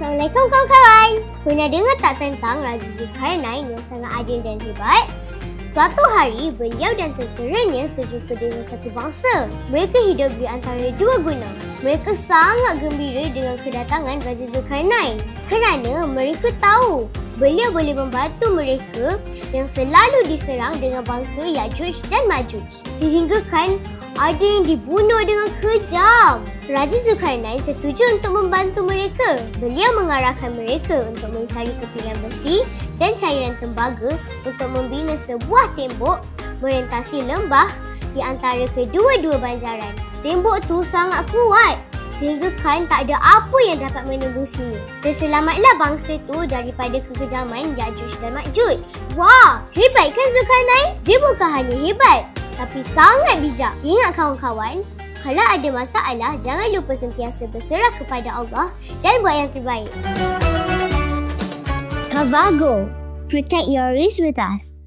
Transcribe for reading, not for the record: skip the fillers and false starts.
Assalamualaikum kawan-kawan. Pernah dengar tak tentang Raja Zulkarnain yang sangat adil dan hebat? Suatu hari, beliau dan tenteranya terjumpa dengan satu bangsa. Mereka hidup di antara dua gunung. Mereka sangat gembira dengan kedatangan Raja Zulkarnain kerana mereka tahu beliau boleh membantu mereka yang selalu diserang dengan bangsa Ya'juj dan Ma'juj. Sehingga kan ada yang dibunuh dengan kejam. Raja Zulkarnain setuju untuk membantu mereka. Beliau mengarahkan mereka untuk mencari kepingan besi dan cairan tembaga untuk membina sebuah tembok merentasi lembah di antara kedua-dua banjaran. Tembok tu sangat kuat sehingga kan tak ada apa yang dapat menembusinya. Terselamatlah bangsa tu daripada kekejaman Ya'juj dan Ma'juj. Wah, hebat kan Zulkarnain? Dia bukan hanya hebat, tapi sangat bijak. Ingat kawan-kawan, kalau ada masalah, jangan lupa sentiasa berserah kepada Allah dan buat yang terbaik. Kavago, protect your risk with us.